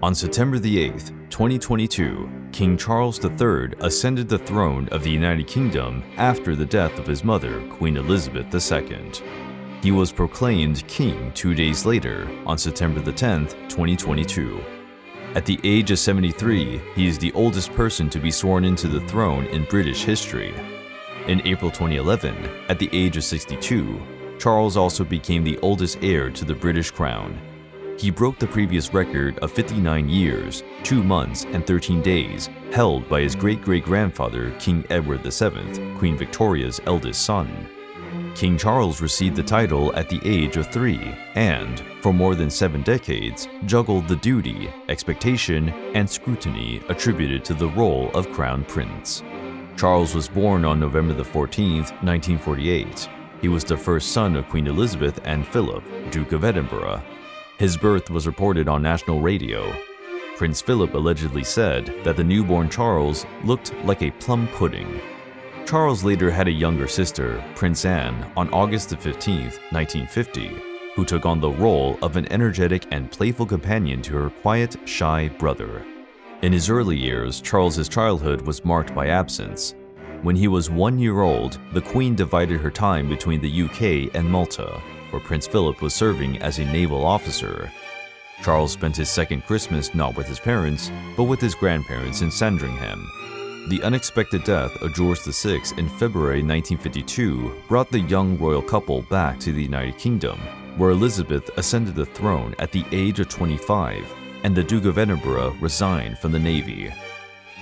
On September the 8th, 2022, King Charles III ascended the throne of the United Kingdom after the death of his mother, Queen Elizabeth II. He was proclaimed king 2 days later, on September the 10th, 2022. At the age of 73, he is the oldest person to be sworn into the throne in British history. In April 2011, at the age of 62, Charles also became the oldest heir to the British crown. He broke the previous record of 59 years, 2 months, and 13 days held by his great-great-grandfather, King Edward VII, Queen Victoria's eldest son. King Charles received the title at the age of 3 and, for more than 7 decades, juggled the duty, expectation, and scrutiny attributed to the role of Crown Prince. Charles was born on November 14, 1948. He was the first son of Queen Elizabeth and Philip, Duke of Edinburgh. His birth was reported on national radio. Prince Philip allegedly said that the newborn Charles looked like a plum pudding. Charles later had a younger sister, Prince Anne, on August 15, 1950, who took on the role of an energetic and playful companion to her quiet, shy brother. In his early years, Charles's childhood was marked by absence. When he was 1 year old, the Queen divided her time between the UK and Malta, where Prince Philip was serving as a naval officer. Charles spent his second Christmas not with his parents, but with his grandparents in Sandringham. The unexpected death of George VI in February 1952 brought the young royal couple back to the United Kingdom, where Elizabeth ascended the throne at the age of 25, and the Duke of Edinburgh resigned from the Navy.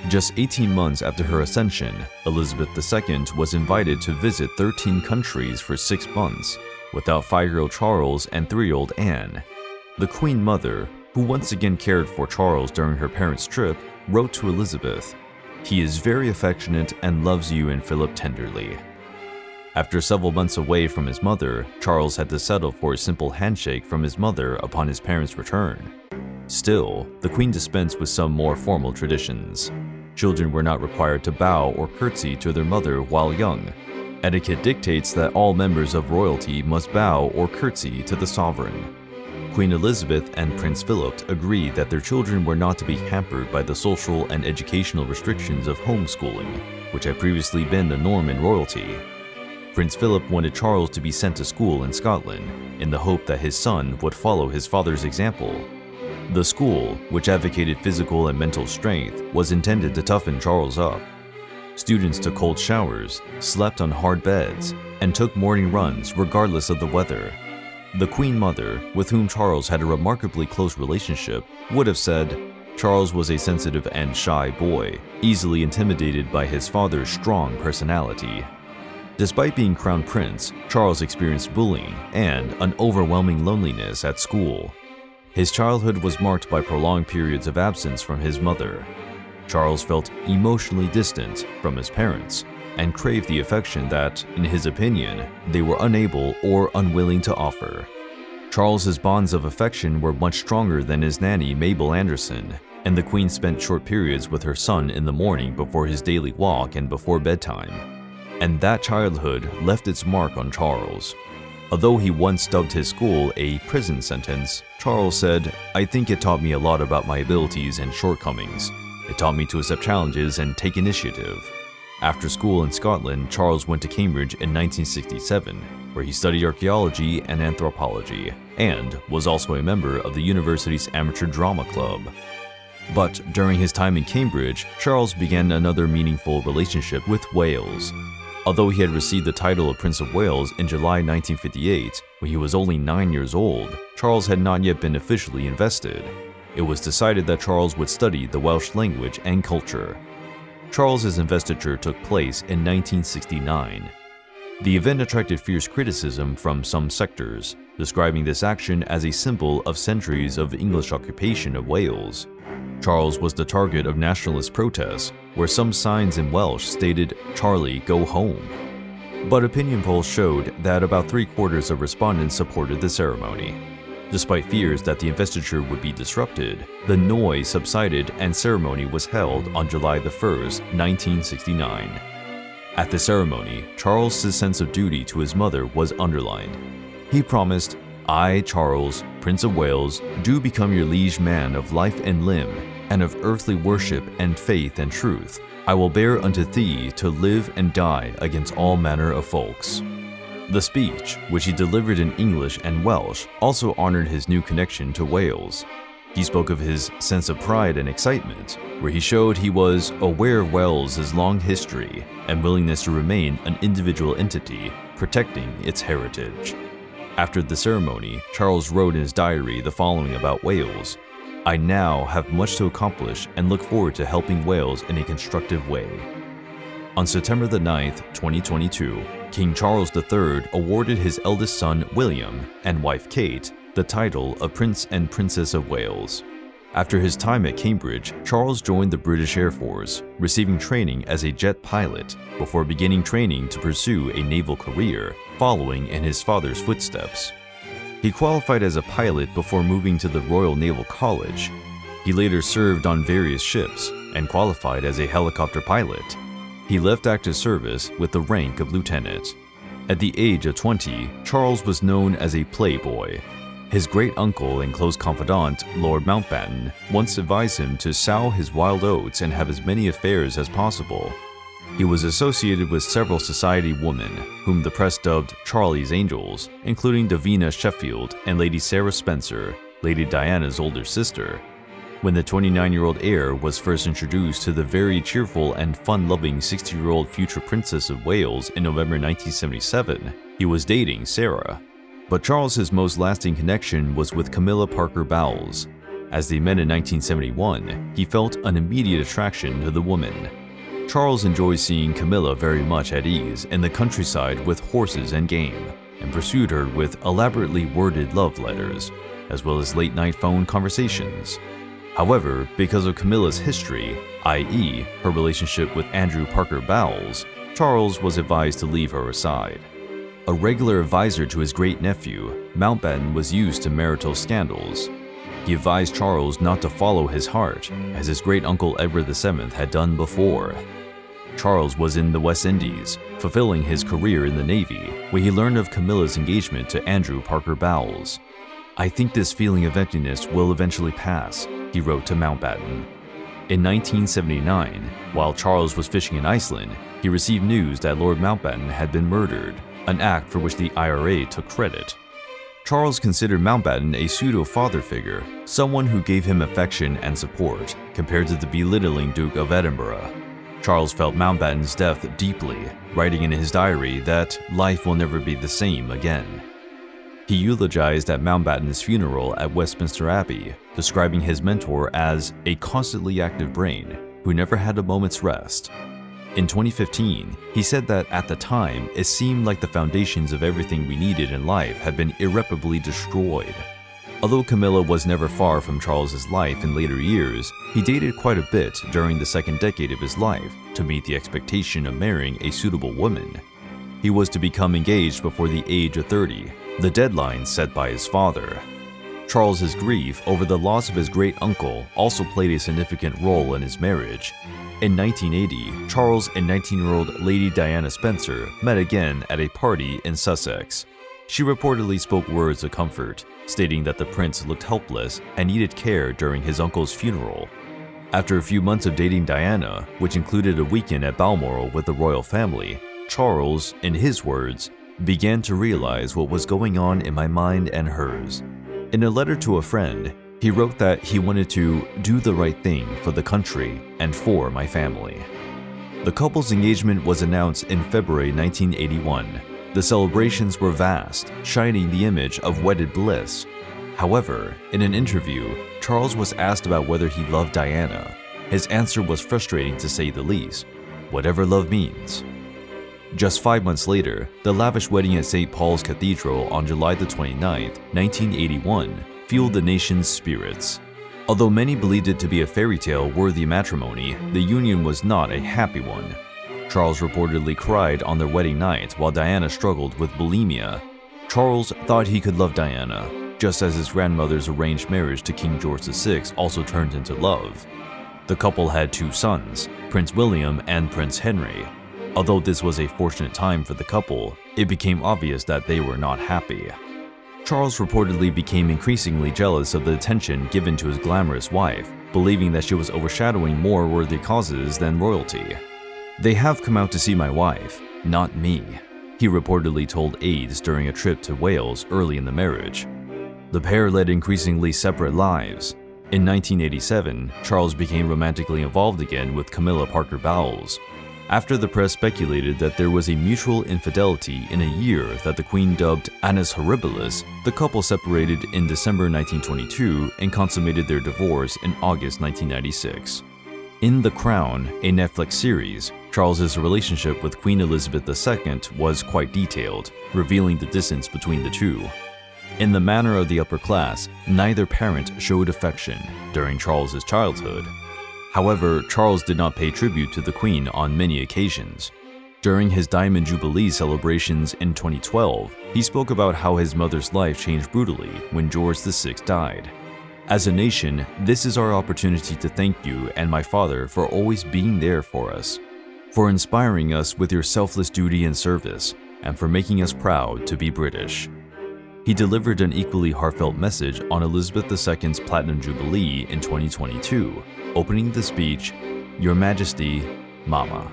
Just 18 months after her ascension, Elizabeth II was invited to visit 13 countries for 6 months, without 5-year-old Charles and 3-year-old Anne. The Queen Mother, who once again cared for Charles during her parents' trip, wrote to Elizabeth, "He is very affectionate and loves you and Philip tenderly." After several months away from his mother, Charles had to settle for a simple handshake from his mother upon his parents' return. Still, the Queen dispensed with some more formal traditions. Children were not required to bow or curtsy to their mother while young. Etiquette dictates that all members of royalty must bow or curtsy to the sovereign. Queen Elizabeth and Prince Philip agreed that their children were not to be hampered by the social and educational restrictions of homeschooling, which had previously been the norm in royalty. Prince Philip wanted Charles to be sent to school in Scotland, in the hope that his son would follow his father's example. The school, which advocated physical and mental strength, was intended to toughen Charles up. Students took cold showers, slept on hard beds, and took morning runs regardless of the weather. The Queen Mother, with whom Charles had a remarkably close relationship, would have said, Charles was a sensitive and shy boy, easily intimidated by his father's strong personality. Despite being crown prince, Charles experienced bullying and an overwhelming loneliness at school. His childhood was marked by prolonged periods of absence from his mother. Charles felt emotionally distant from his parents and craved the affection that, in his opinion, they were unable or unwilling to offer. Charles's bonds of affection were much stronger than his nanny Mabel Anderson, and the Queen spent short periods with her son in the morning before his daily walk and before bedtime. And that childhood left its mark on Charles. Although he once dubbed his school a prison sentence, Charles said, "I think it taught me a lot about my abilities and shortcomings. It taught me to accept challenges and take initiative." After school in Scotland, Charles went to Cambridge in 1967, where he studied archaeology and anthropology, and was also a member of the university's amateur drama club. But during his time in Cambridge, Charles began another meaningful relationship with Wales. Although he had received the title of Prince of Wales in July 1958, when he was only 9 years old, Charles had not yet been officially invested. It was decided that Charles would study the Welsh language and culture. Charles's investiture took place in 1969. The event attracted fierce criticism from some sectors, describing this action as a symbol of centuries of English occupation of Wales. Charles was the target of nationalist protests, where some signs in Welsh stated, "Charlie, go home." But opinion polls showed that about 3/4 of respondents supported the ceremony. Despite fears that the investiture would be disrupted, the noise subsided and ceremony was held on July 1, 1969. At the ceremony, Charles's sense of duty to his mother was underlined. He promised, I, Charles, Prince of Wales, do become your liege man of life and limb, and of earthly worship and faith and truth. I will bear unto thee to live and die against all manner of folks." The speech, which he delivered in English and Welsh, also honored his new connection to Wales. He spoke of his sense of pride and excitement, where he showed he was aware of Wales's long history and willingness to remain an individual entity, protecting its heritage. After the ceremony, Charles wrote in his diary the following about Wales: "I now have much to accomplish and look forward to helping Wales in a constructive way." On September the 9th, 2022, King Charles III awarded his eldest son William and wife Kate the title of Prince and Princess of Wales. After his time at Cambridge, Charles joined the British Air Force, receiving training as a jet pilot before beginning training to pursue a naval career, following in his father's footsteps. He qualified as a pilot before moving to the Royal Naval College. He later served on various ships and qualified as a helicopter pilot. He left active service with the rank of lieutenant. At the age of 20, Charles was known as a playboy. His great-uncle and close confidant, Lord Mountbatten, once advised him to sow his wild oats and have as many affairs as possible. He was associated with several society women, whom the press dubbed Charlie's Angels, including Davina Sheffield and Lady Sarah Spencer, Lady Diana's older sister. When the 29-year-old heir was first introduced to the very cheerful and fun-loving 60-year-old future Princess of Wales in November 1977, he was dating Sarah. But Charles's most lasting connection was with Camilla Parker Bowles. As they met in 1971, he felt an immediate attraction to the woman. Charles enjoyed seeing Camilla very much at ease in the countryside with horses and game, and pursued her with elaborately worded love letters, as well as late-night phone conversations. However, because of Camilla's history, i.e., her relationship with Andrew Parker Bowles, Charles was advised to leave her aside. A regular advisor to his great-nephew, Mountbatten was used to marital scandals. He advised Charles not to follow his heart, as his great-uncle Edward VII had done before. Charles was in the West Indies, fulfilling his career in the Navy, where he learned of Camilla's engagement to Andrew Parker Bowles. "I think this feeling of emptiness will eventually pass," he wrote to Mountbatten. In 1979, while Charles was fishing in Iceland, he received news that Lord Mountbatten had been murdered, an act for which the IRA took credit. Charles considered Mountbatten a pseudo-father figure, someone who gave him affection and support, compared to the belittling Duke of Edinburgh. Charles felt Mountbatten's death deeply, writing in his diary that life will never be the same again. He eulogized at Mountbatten's funeral at Westminster Abbey, describing his mentor as a constantly active brain who never had a moment's rest. In 2015, he said that at the time, it seemed like the foundations of everything we needed in life had been irreparably destroyed. Although Camilla was never far from Charles's life in later years, he dated quite a bit during the second decade of his life to meet the expectation of marrying a suitable woman. He was to become engaged before the age of 30, the deadline set by his father. Charles's grief over the loss of his great-uncle also played a significant role in his marriage. In 1980, Charles and 19-year-old Lady Diana Spencer met again at a party in Sussex. She reportedly spoke words of comfort, stating that the prince looked helpless and needed care during his uncle's funeral. After a few months of dating Diana, which included a weekend at Balmoral with the royal family, Charles, in his words, began to realize what was going on in my mind and hers. In a letter to a friend, he wrote that he wanted to do the right thing for the country and for my family. The couple's engagement was announced in February 1981. The celebrations were vast, shining the image of wedded bliss. However, in an interview, Charles was asked about whether he loved Diana. His answer was frustrating to say the least, whatever love means. Just 5 months later, the lavish wedding at St. Paul's Cathedral on July 29, 1981, fueled the nation's spirits. Although many believed it to be a fairy tale worthy of matrimony, the union was not a happy one. Charles reportedly cried on their wedding night while Diana struggled with bulimia. Charles thought he could love Diana, just as his grandmother's arranged marriage to King George VI also turned into love. The couple had 2 sons, Prince William and Prince Henry. Although this was a fortunate time for the couple, it became obvious that they were not happy. Charles reportedly became increasingly jealous of the attention given to his glamorous wife, believing that she was overshadowing more worthy causes than royalty. "They have come out to see my wife, not me," he reportedly told aides during a trip to Wales early in the marriage. The pair led increasingly separate lives. In 1987, Charles became romantically involved again with Camilla Parker Bowles. After the press speculated that there was a mutual infidelity in a year that the Queen dubbed Annus Horribilis, the couple separated in December 1922 and consummated their divorce in August 1996. In The Crown, a Netflix series, Charles's relationship with Queen Elizabeth II was quite detailed, revealing the distance between the two. In The Manner of the Upper Class, neither parent showed affection during Charles's childhood. However, Charles did not pay tribute to the Queen on many occasions. During his Diamond Jubilee celebrations in 2012, he spoke about how his mother's life changed brutally when George VI died. "As a nation, this is our opportunity to thank you and my father for always being there for us, for inspiring us with your selfless duty and service, and for making us proud to be British." He delivered an equally heartfelt message on Elizabeth II's Platinum Jubilee in 2022, opening the speech, "Your Majesty, Mama."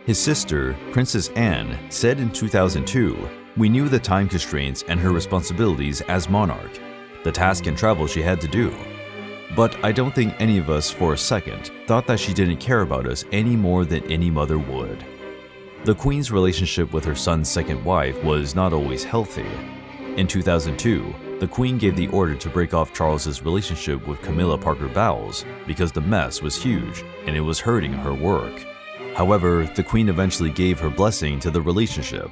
His sister, Princess Anne, said in 2002, "We knew the time constraints and her responsibilities as monarch, the task and travel she had to do. But I don't think any of us for a second thought that she didn't care about us any more than any mother would." The Queen's relationship with her son's second wife was not always healthy. In 2002, the Queen gave the order to break off Charles's relationship with Camilla Parker Bowles because the mess was huge and it was hurting her work. However, the Queen eventually gave her blessing to the relationship.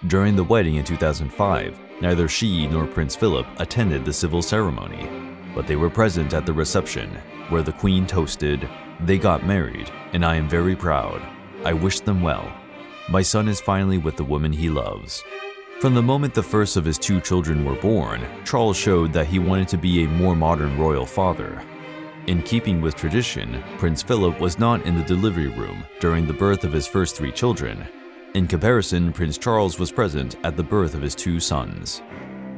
During the wedding in 2005, neither she nor Prince Philip attended the civil ceremony, but they were present at the reception, where the Queen toasted, "They got married, and I am very proud. I wish them well. My son is finally with the woman he loves." From the moment the first of his two children were born, Charles showed that he wanted to be a more modern royal father. In keeping with tradition, Prince Philip was not in the delivery room during the birth of his first three children. In comparison, Prince Charles was present at the birth of his two sons.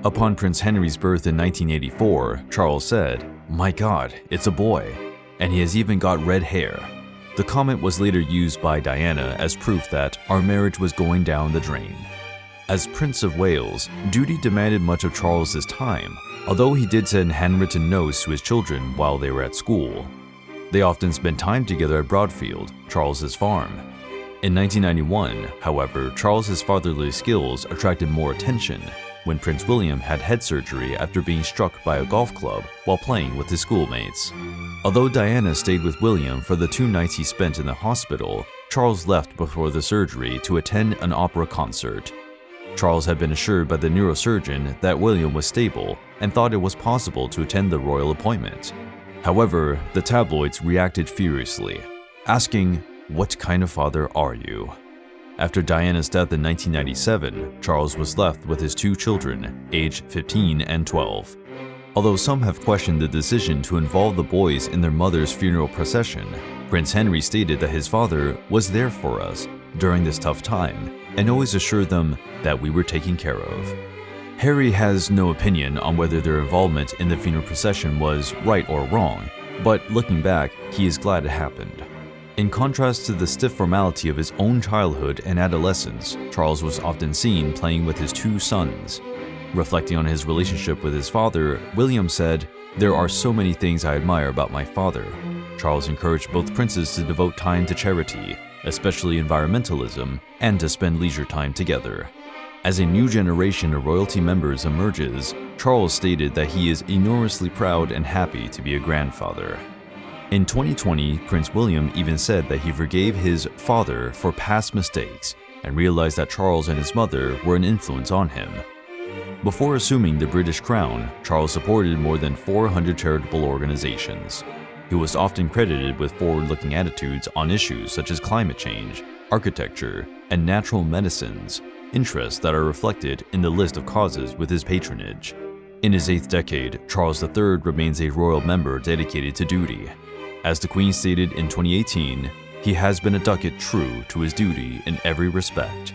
Upon Prince Henry's birth in 1984, Charles said, "My God, it's a boy, and he has even got red hair." The comment was later used by Diana as proof that our marriage was going down the drain. As Prince of Wales, duty demanded much of Charles's time, although he did send handwritten notes to his children while they were at school. They often spent time together at Broadfield, Charles's farm. In 1991, however, Charles's fatherly skills attracted more attention when Prince William had head surgery after being struck by a golf club while playing with his schoolmates. Although Diana stayed with William for the 2 nights he spent in the hospital, Charles left before the surgery to attend an opera concert. Charles had been assured by the neurosurgeon that William was stable and thought it was possible to attend the royal appointment. However, the tabloids reacted furiously, asking, "What kind of father are you?" After Diana's death in 1997, Charles was left with his two children, aged 15 and 12. Although some have questioned the decision to involve the boys in their mother's funeral procession, Prince Henry stated that his father was there for us during this tough time and always assured them that we were taken care of. Harry has no opinion on whether their involvement in the funeral procession was right or wrong, but looking back, he is glad it happened. In contrast to the stiff formality of his own childhood and adolescence, Charles was often seen playing with his two sons. Reflecting on his relationship with his father, William said, "There are so many things I admire about my father." Charles encouraged both princes to devote time to charity, especially environmentalism, and to spend leisure time together. As a new generation of royalty members emerges, Charles stated that he is enormously proud and happy to be a grandfather. In 2020, Prince William even said that he forgave his father for past mistakes and realized that Charles and his mother were an influence on him. Before assuming the British crown, Charles supported more than 400 charitable organizations. He was often credited with forward-looking attitudes on issues such as climate change, architecture, and natural medicines, interests that are reflected in the list of causes with his patronage. In his 8th decade, Charles III remains a royal member dedicated to duty. As the Queen stated in 2018, he has been a ducat true to his duty in every respect.